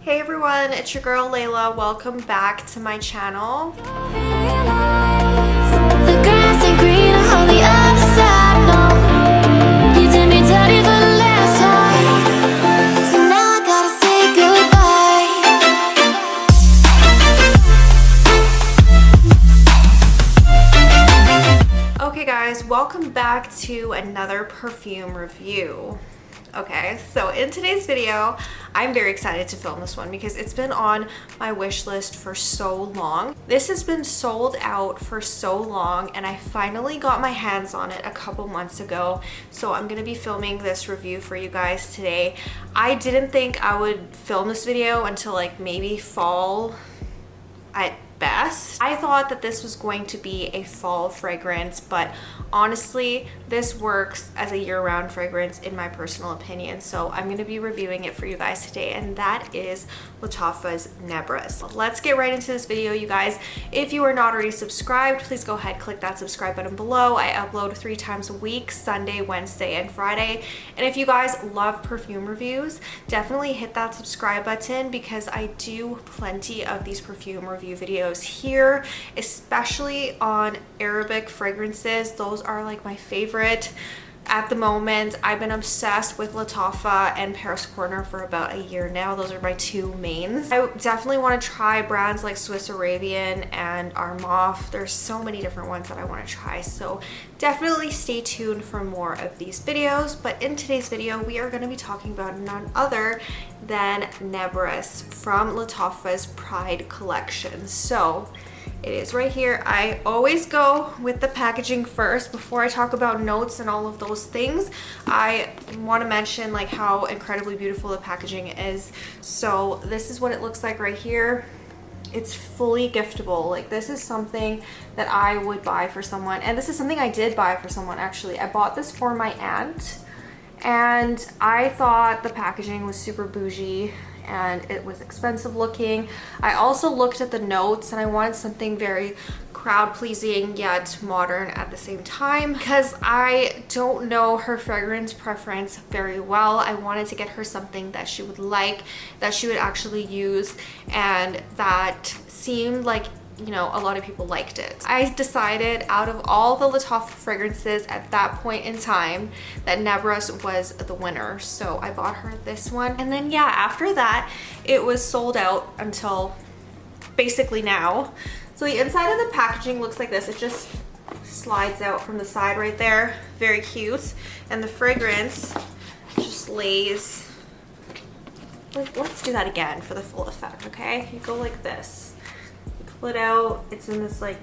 Hey everyone, it's your girl Layla. Welcome back to my channel. Okay guys, welcome back to another perfume review. Okay, so in today's video, I'm very excited to film this one because it's been on my wish list for so long. This has been sold out for so long and I finally got my hands on it a couple months ago. So I'm gonna be filming this review for you guys today. I didn't think I would film this video until like maybe fall at best. I thought that this was going to be a fall fragrance, but honestly this works as a year-round fragrance in my personal opinion. So I'm going to be reviewing it for you guys today, and that is Lattafa's Nebras. Let's get right into this video, you guys. If you are not already subscribed, please go ahead, click that subscribe button below. I upload 3 times a week, Sunday, Wednesday, and Friday. And if you guys love perfume reviews, definitely hit that subscribe button because I do plenty of these perfume review videos here, especially on Arabic fragrances. Those are like my favorite at the moment. I've been obsessed with Lattafa and Paris Corner for about a year now. Those are my 2 mains. I definitely want to try brands like Swiss Arabian and Armaf. There's so many different ones that I want to try, so definitely stay tuned for more of these videos. But in today's video, we are going to be talking about none other than Nebras from Lattafa's Pride collection. So it is right here. I always go with the packaging first before I talk about notes and all of those things. I want to mention like how incredibly beautiful the packaging is. So this is what it looks like right here. It's fully giftable. Like, this is something that I would buy for someone, and this is something I did buy for someone actually. I bought this for my aunt and I thought the packaging was super bougie and it was expensive looking. I also looked at the notes and I wanted something very crowd pleasing yet modern at the same time because I don't know her fragrance preference very well. I wanted to get her something that she would like, that she would actually use, and that seemed like, you know, a lot of people liked it. I decided out of all the Lattafa fragrances at that point in time that Nebras was the winner. So I bought her this one. And then yeah, after that, it was sold out until basically now. So the inside of the packaging looks like this. It just slides out from the side right there. Very cute. And the fragrance just lays. Let's do that again for the full effect, okay? You go like this. Pull it out. It's in this like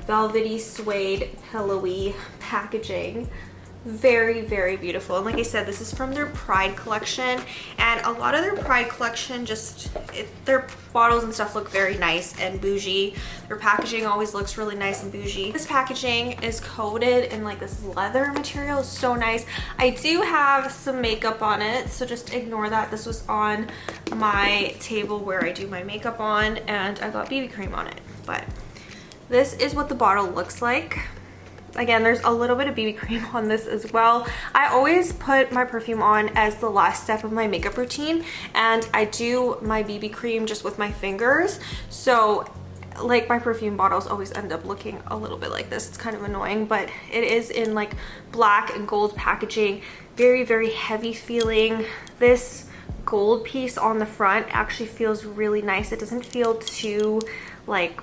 velvety suede pillowy packaging. Very, very beautiful. And like I said, this is from their Pride collection, and a lot of their Pride collection their bottles and stuff look very nice and bougie. Their packaging always looks really nice and bougie. This packaging is coated in like this leather material. It's so nice. I do have some makeup on it, so just ignore that. This was on my table where I do my makeup on, and I got BB cream on it. But this is what the bottle looks like. Again, there's a little bit of BB cream on this as well. I always put my perfume on as the last step of my makeup routine, and I do my BB cream just with my fingers. So like my perfume bottles always end up looking a little bit like this. It's kind of annoying, but it is in like black and gold packaging. Very, very heavy feeling. This gold piece on the front actually feels really nice. It doesn't feel too like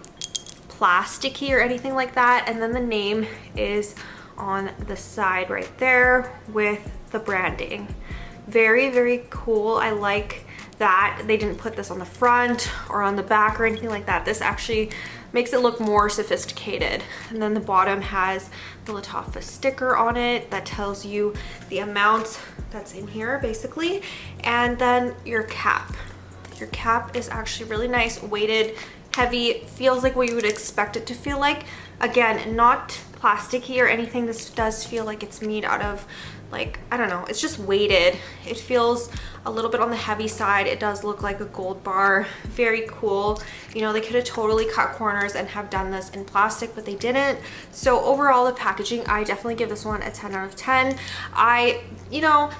plasticky or anything like that. And then the name is on the side right there with the branding. Very, very cool. I like that they didn't put this on the front or on the back or anything like that. This actually makes it look more sophisticated. And then the bottom has the Lattafa sticker on it that tells you the amount that's in here basically. And then your cap. Your cap is actually really nice, weighted, heavy, feels like what you would expect it to feel like. Again, not plasticky or anything. This does feel like it's made out of, like, I don't know, it's just weighted. It feels a little bit on the heavy side. It does look like a gold bar. Very cool. You know, they could have totally cut corners and have done this in plastic, but they didn't. So overall, the packaging, I definitely give this one a 10 out of 10. You know,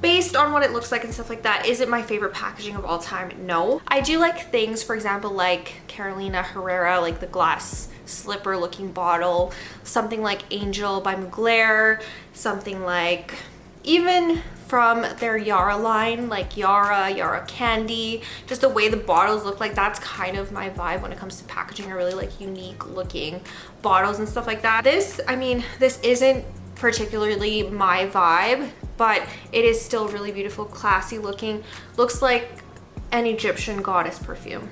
based on what it looks like and stuff like that, is it my favorite packaging of all time? No. I do like things, for example, like Carolina Herrera, like the glass slipper looking bottle, something like Angel by Mugler, something like even from their Yara line, like Yara Candy, just the way the bottles look like, that's kind of my vibe when it comes to packaging. I really like unique looking bottles and stuff like that. This, I mean, this isn't particularly my vibe, but it is still really beautiful, classy looking. Looks like an Egyptian goddess perfume.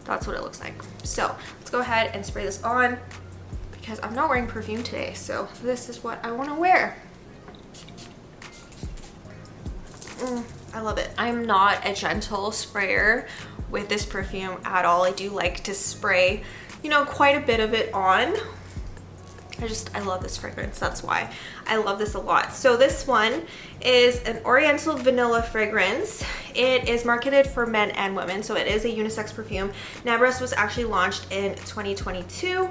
That's what it looks like. So let's go ahead and spray this on because I'm not wearing perfume today. So this is what I want to wear. I love it. I'm not a gentle sprayer with this perfume at all. I do like to spray, you know, quite a bit of it on. I love this fragrance. That's why I love this a lot. So this one is an Oriental vanilla fragrance. It is marketed for men and women, so it is a unisex perfume. Nebras was actually launched in 2022.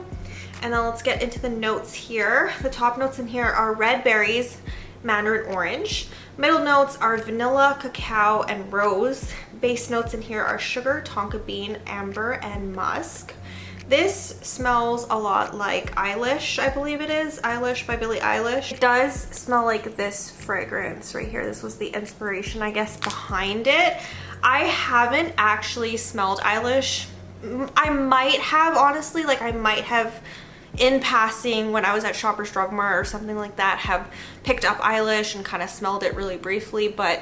And then let's get into the notes here. The top notes in here are red berries, mandarin orange. Middle notes are vanilla, cacao, and rose. Base notes in here are sugar, tonka bean, amber, and musk. This smells a lot like Eilish, I believe it is. Eilish by Billie Eilish. It does smell like this fragrance right here. This was the inspiration, I guess, behind it. I haven't actually smelled Eilish. I might have, honestly, like I might have in passing when I was at Shoppers Drug Mart or something like that, have picked up Eilish and kind of smelled it really briefly, but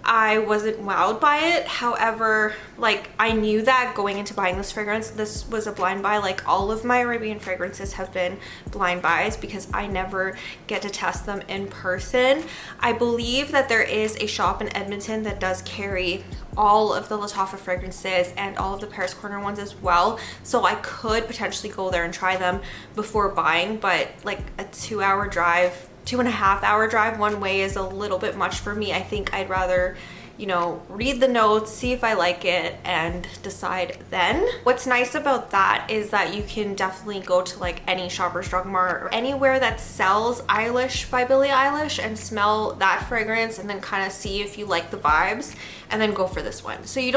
I wasn't wowed by it. However, like I knew that going into buying this fragrance, this was a blind buy. Like all of my Arabian fragrances have been blind buys because I never get to test them in person. I believe that there is a shop in Edmonton that does carry all of the Lattafa fragrances and all of the Paris Corner ones as well. So I could potentially go there and try them before buying, but like a 2-hour drive, 2.5-hour drive one way is a little bit much for me. I think I'd rather, you know, read the notes, see if I like it, and decide then. What's nice about that is that you can definitely go to like any Shoppers Drug Mart or anywhere that sells Eilish by Billie Eilish and smell that fragrance and then kind of see if you like the vibes and then go for this one. So you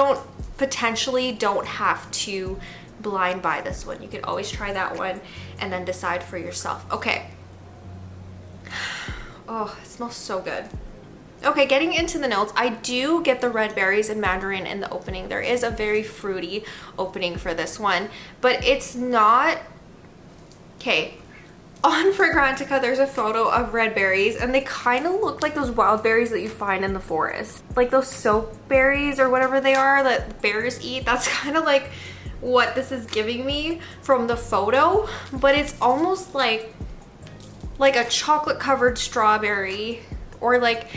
potentially don't have to blind buy this one. You can always try that one and then decide for yourself. Okay. Oh, it smells so good. Okay, getting into the notes, I do get the red berries and mandarin in the opening. There is a very fruity opening for this one, but it's not... Okay, on Fragrantica, there's a photo of red berries, and they kind of look like those wild berries that you find in the forest. Like those soap berries or whatever they are that bears eat. That's kind of like what this is giving me from the photo, but it's almost like a chocolate covered strawberry, or like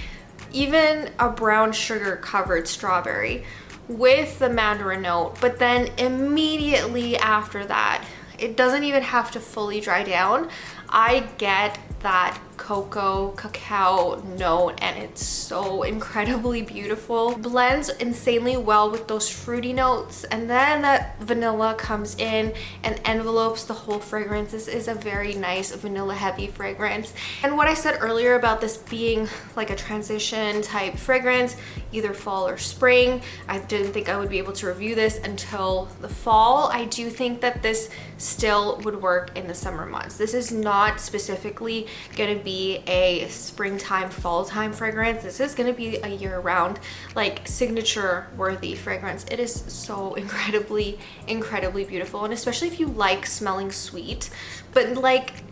even a brown sugar covered strawberry with the mandarin note. But then immediately after that, it doesn't even have to fully dry down, I get that cocoa cacao note, and it's so incredibly beautiful. Blends insanely well with those fruity notes, and then that vanilla comes in and envelopes the whole fragrance. This is a very nice vanilla heavy fragrance. And what I said earlier about this being like a transition type fragrance, either fall or spring, I didn't think I would be able to review this until the fall. I do think that this still would work in the summer months. This is not specifically going to be a springtime, fall time fragrance. This is going to be a year-round, like signature worthy fragrance. It is so incredibly beautiful, and especially if you like smelling sweet, but like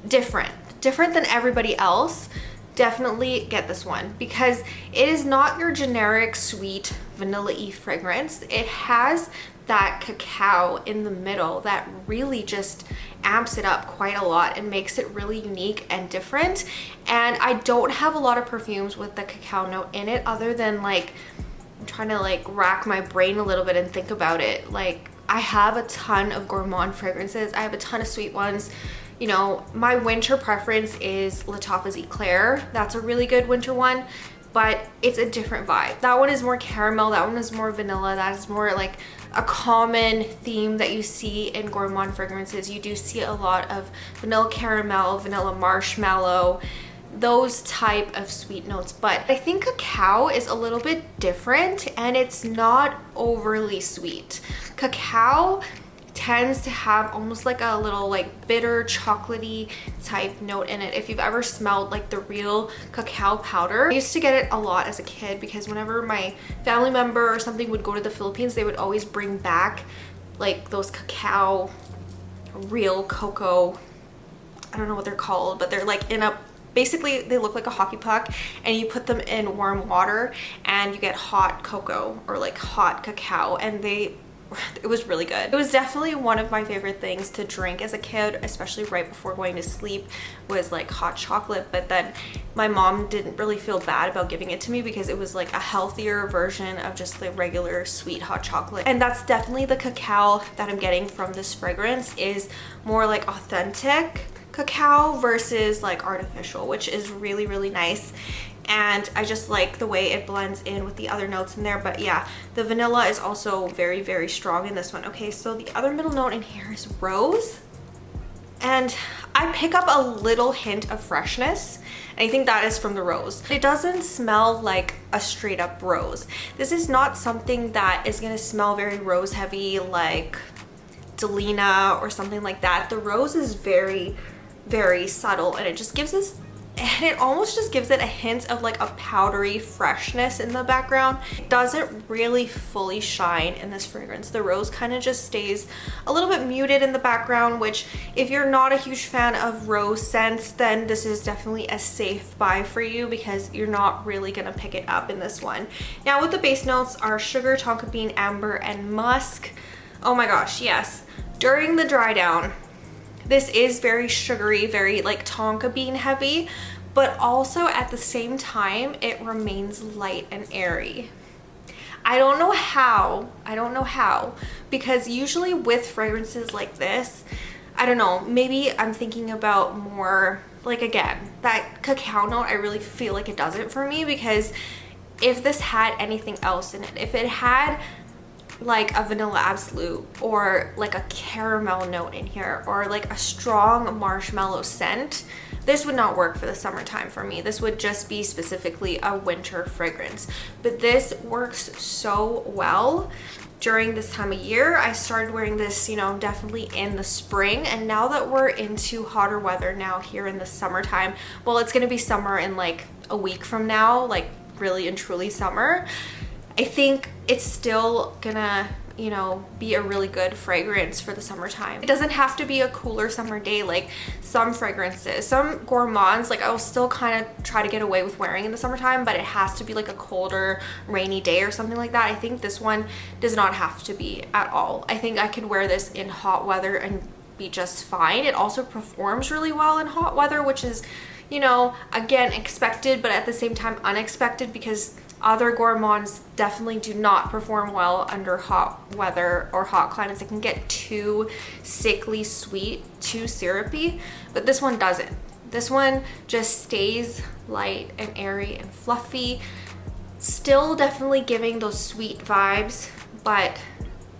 different than everybody else, definitely get this one because it is not your generic sweet vanilla-y fragrance. It has that cacao in the middle that really just amps it up quite a lot and makes it really unique and different. And I don't have a lot of perfumes with the cacao note in it, other than like, I'm trying to like rack my brain a little bit and think about it. Like I have a ton of gourmand fragrances. I have a ton of sweet ones. You know, my winter preference is Lattafa's Eclair. That's a really good winter one, but it's a different vibe. That one is more caramel, that one is more vanilla, that is more like a common theme that you see in gourmand fragrances. You do see a lot of vanilla caramel, vanilla marshmallow, those type of sweet notes. But I think cacao is a little bit different and it's not overly sweet. Cacao tends to have almost like a little like bitter chocolatey type note in it. If you've ever smelled like the real cacao powder, I used to get it a lot as a kid because whenever my family member or something would go to the Philippines, they would always bring back like those cacao, real cocoa, I don't know what they're called, but they're like in a, basically they look like a hockey puck, and you put them in warm water and you get hot cocoa or like hot cacao, and it was really good. It was definitely one of my favorite things to drink as a kid, especially right before going to sleep, was like hot chocolate. But then my mom didn't really feel bad about giving it to me because it was like a healthier version of just the regular sweet hot chocolate. And that's definitely the cacao that I'm getting from this fragrance, is more like authentic cacao versus like artificial, which is really, really nice. And I just like the way it blends in with the other notes in there. But yeah, the vanilla is also very, very strong in this one. Okay, so the other middle note in here is rose, and I pick up a little hint of freshness, and I think that is from the rose. It doesn't smell like a straight up rose. This is not something that is going to smell very rose heavy like Delina or something like that. The rose is very, very subtle, and it just gives us, and it almost just gives it a hint of like a powdery freshness in the background. It doesn't really fully shine in this fragrance. The rose kind of just stays a little bit muted in the background, which if you're not a huge fan of rose scents, then this is definitely a safe buy for you because you're not really gonna pick it up in this one. Now with the base notes are sugar, tonka bean, amber, and musk. Oh my gosh, yes. During the dry down, this is very sugary, very like tonka bean heavy, but also at the same time, it remains light and airy. I don't know how, because usually with fragrances like this, I don't know, maybe I'm thinking about more, like again, that cacao note, I really feel like it does it for me, because if this had anything else in it, if it had like a vanilla absolute or like a caramel note in here or like a strong marshmallow scent, this would not work for the summertime for me. This would just be specifically a winter fragrance. But this works so well during this time of year. I started wearing this, you know, definitely in the spring, and now that we're into hotter weather now here in the summertime, well, it's gonna be summer in like a week from now, like really and truly summer. I think it's still gonna, you know, be a really good fragrance for the summertime. It doesn't have to be a cooler summer day like some fragrances. Some gourmands, like I'll still kind of try to get away with wearing in the summertime, but it has to be like a colder, rainy day or something like that. I think this one does not have to be at all. I think I could wear this in hot weather and be just fine. It also performs really well in hot weather, which is, you know, again, expected, but at the same time unexpected, because other gourmands definitely do not perform well under hot weather or hot climates. It can get too sickly sweet, too syrupy, but this one doesn't. This one just stays light and airy and fluffy, still definitely giving those sweet vibes, but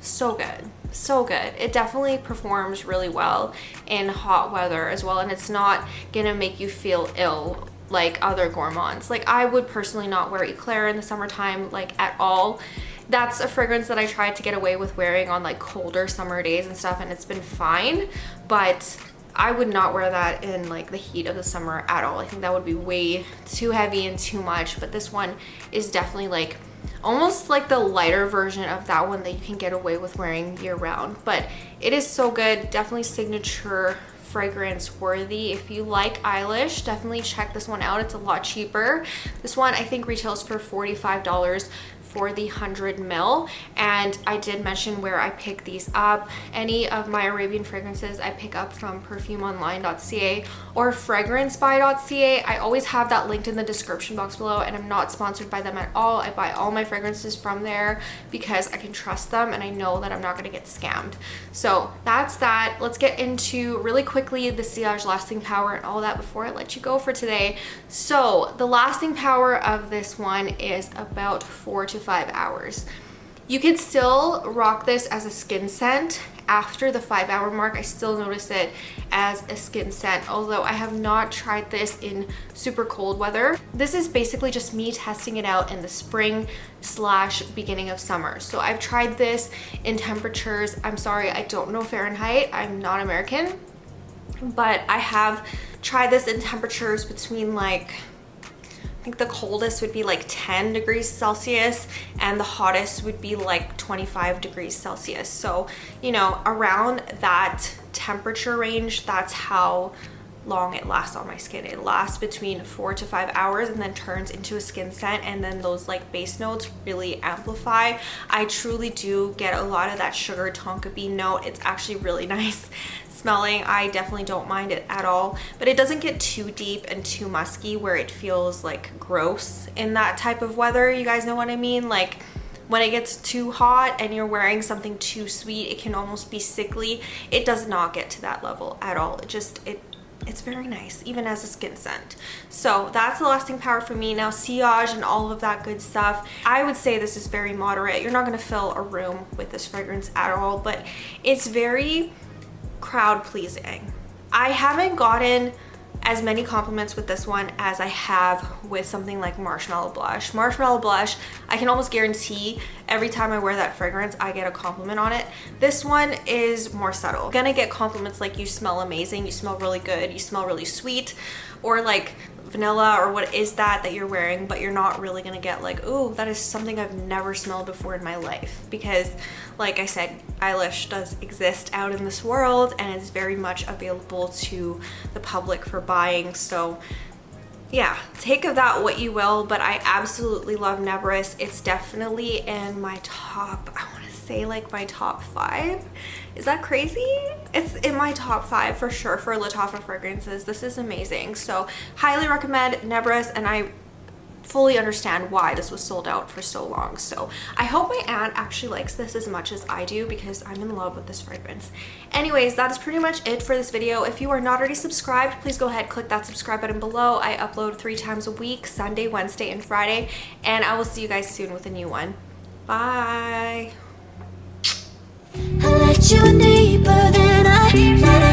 so good. So good. It definitely performs really well in hot weather as well, and it's not gonna make you feel ill like other gourmands. Like I would personally not wear Eclair in the summertime like at all. That's a fragrance that I tried to get away with wearing on like colder summer days and stuff, and it's been fine, but I would not wear that in like the heat of the summer at all. I think that would be way too heavy and too much, but this one is definitely like almost like the lighter version of that one that you can get away with wearing year round. But it is so good, definitely signature fragrance worthy. If you like Eilish, definitely check this one out. It's a lot cheaper. This one I think retails for $45 for the 100 ml, and I did mention where I pick these up. Any of my Arabian fragrances I pick up from perfumeonline.ca or fragrancebuy.ca. I always have that linked in the description box below, and I'm not sponsored by them at all. I buy all my fragrances from there because I can trust them and I know that I'm not going to get scammed. So that's that. Let's get into really quickly the sillage lasting power and all that before I let you go for today. So the lasting power of this one is about 4 to 5 hours. You could still rock this as a skin scent. After the 5-hour mark, I still notice it as a skin scent, although I have not tried this in super cold weather. This is basically just me testing it out in the spring / beginning of summer. So I've tried this in temperatures, I'm sorry, I don't know Fahrenheit, I'm not American, but I have tried this in temperatures between like, I think the coldest would be like 10 degrees Celsius and the hottest would be like 25 degrees Celsius. So, you know, around that temperature range, that's how long it lasts on my skin. It lasts between 4 to 5 hours and then turns into a skin scent, and then those like base notes really amplify. I truly do get a lot of that sugar tonka bean note. It's actually really nice smelling. I definitely don't mind it at all, but it doesn't get too deep and too musky where it feels like gross in that type of weather. You guys know what I mean? Like when it gets too hot and you're wearing something too sweet, it can almost be sickly. It does not get to that level at all. It's very nice, even as a skin scent. So that's the lasting power for me. Now sillage and all of that good stuff, I would say this is very moderate. You're not gonna fill a room with this fragrance at all, but it's very crowd pleasing. I haven't gotten as many compliments with this one as I have with something like Marshmallow Blush. Marshmallow Blush, I can almost guarantee every time I wear that fragrance, I get a compliment on it. This one is more subtle. I'm gonna get compliments like you smell amazing, you smell really good, you smell really sweet, or like vanilla, or what is that you're wearing, but you're not really gonna get like, oh, that is something I've never smelled before in my life. Because like I said, Eilish does exist out in this world and is very much available to the public for buying. So yeah, take of that what you will, but I absolutely love Nebras. It's definitely in my top, I want to say like my top 5. Is that crazy? It's in my top 5 for sure for Lattafa fragrances. This is amazing. So highly recommend Nebras, and I fully understand why this was sold out for so long. So I hope my aunt actually likes this as much as I do, because I'm in love with this fragrance. Anyways, that is pretty much it for this video. If you are not already subscribed, please go ahead, click that subscribe button below. I upload 3 times a week, Sunday, Wednesday, and Friday, and I will see you guys soon with a new one. Bye. I let you deeper than I let